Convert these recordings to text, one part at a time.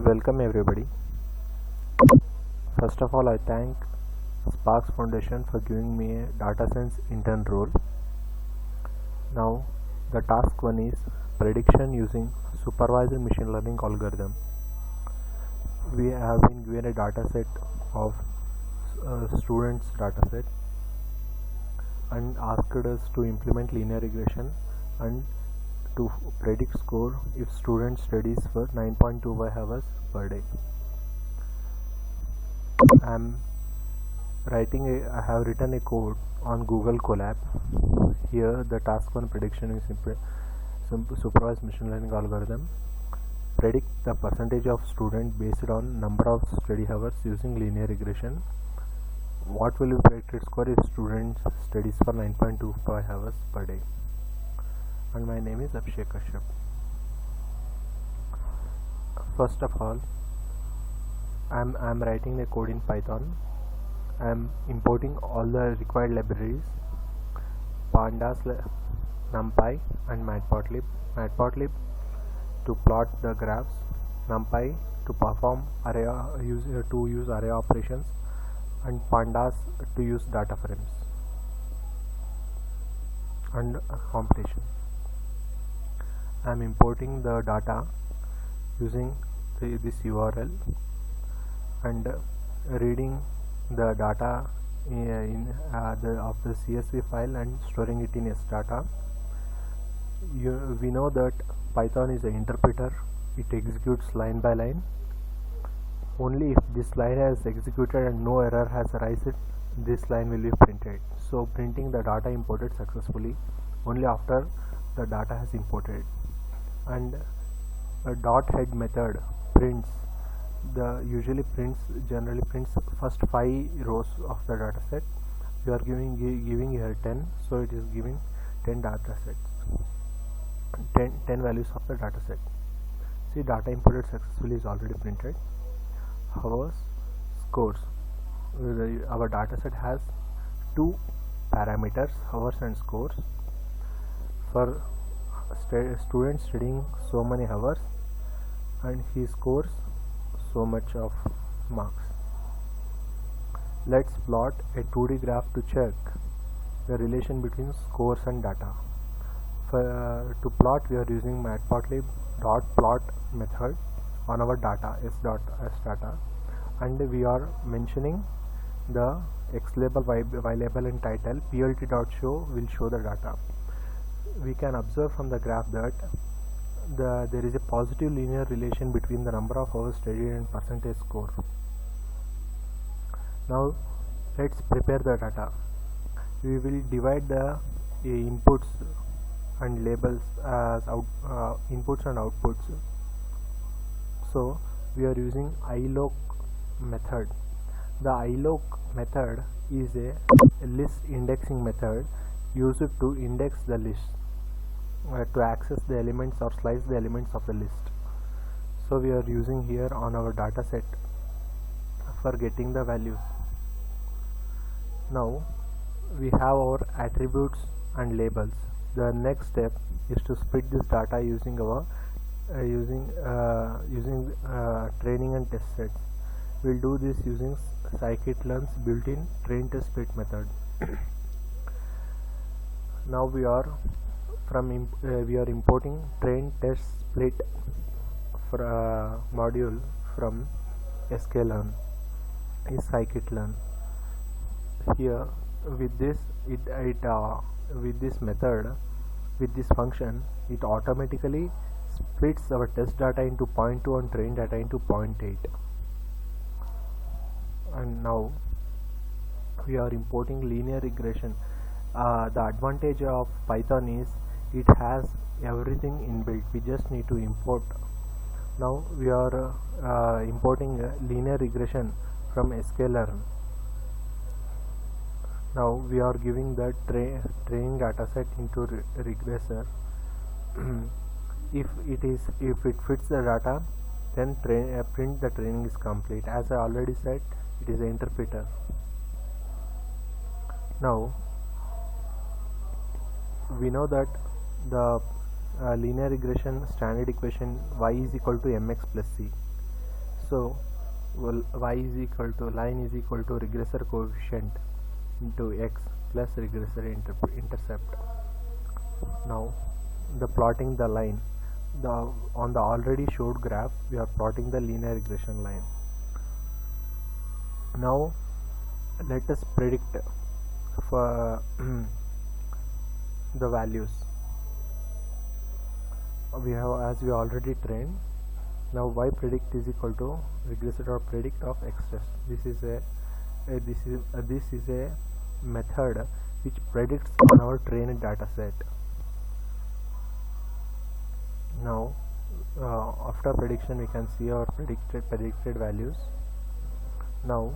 Welcome everybody. First of all, I thank Sparks Foundation for giving me a data science intern role. Now, the task 1 is prediction using supervised machine learning algorithm. We have been given a data set of students data set and asked us to implement linear regression and to predict score if student studies for 9.25 hours per day. I have written a code on Google Colab. Here the task 1 prediction is supervised machine learning algorithm. Predict the percentage of student based on number of study hours using linear regression. What will be predicted score if student studies for 9.25 hours per day? And my name is Abhishek Kashyap. First of all, I'm writing a code in Python. I'm importing all the required libraries: pandas, numpy and matplotlib. Matplotlib to plot the graphs, numpy to perform use array operations, and pandas to use data frames and computation. I'm importing the data using this URL and reading the data of the CSV file and storing it in Stata. We know that Python is an interpreter. It executes line by line. Only if this line has executed and no error has arisen, this line will be printed. So printing the data imported successfully only after the data has imported. And a dot head method generally prints first 5 rows of the data set. We are giving here 10, so it is giving 10 data sets, 10 values of the data set. See, data imported successfully is already printed. Hours, scores. Our data set has 2 parameters, hours and scores. For student studying so many hours and he scores so much of marks. Let's plot a 2D graph to check the relation between scores and data. To plot, we are using matplotlib .plot method on our data s.data, and we are mentioning the x label, y label and title. plt.show will show the data. We can observe from the graph that there is a positive linear relation between the number of hours studied and percentage score. Now let's prepare the data. We will divide the inputs and labels as inputs and outputs. So we are using iloc method. The iloc method is a list indexing method used to index the list, to access the elements or slice the elements of the list. So we are using here on our data set for getting the values. Now we have our attributes and labels. The next step is to split this data using our training and test sets. We'll do this using scikit-learn's built-in train test split method. Now we are importing train test split for module from sklearn is scikit-learn. Here with this method, with this function, it automatically splits our test data into 0.2 and train data into 0.8. And now we are importing linear regression. The advantage of Python is it has everything inbuilt. We just need to import. Now we are importing linear regression from sklearn. Now we are giving the training data set into regressor. If it fits the data, then print the training is complete. As I already said, it is an interpreter. Now we know that the linear regression standard equation y is equal to mx plus c. So y is equal to line is equal to regressor coefficient into x plus regressor intercept. Now the plotting the line, on the already showed graph we are plotting the linear regression line. Now let us predict for the values we have, as we already trained. Now y predict is equal to regressor dot predict of x test. This is a method which predicts on our trained data set. Now after prediction we can see our predicted values. Now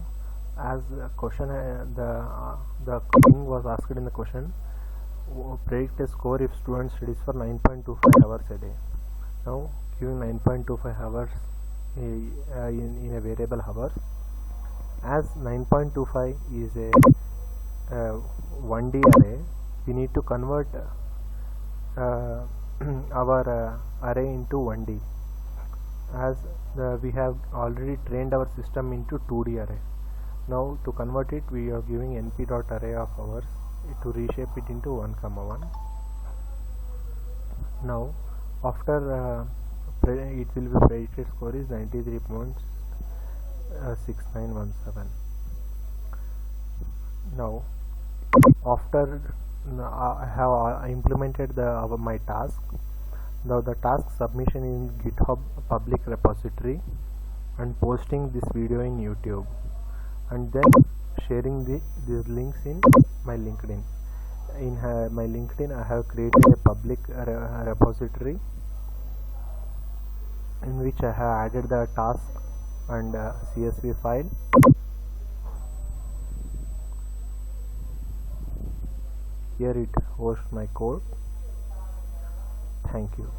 as the question the thing was asked in the question, predict a score if student studies for 9.25 hours a day. Now giving 9.25 hours in a variable hours, as 9.25 is a 1D array, we need to convert our array into 1D, as we have already trained our system into 2D array. Now to convert it, we are giving np.array of hours to reshape it into 1, 1. Now after it will be predicted score is 93.6917. Now after I have implemented my task. Now the task submission in GitHub public repository and posting this video in YouTube, and then sharing these links in my LinkedIn. In my LinkedIn I have created a public repository in which I have added the task and CSV file. Here it hosts my code. Thank you.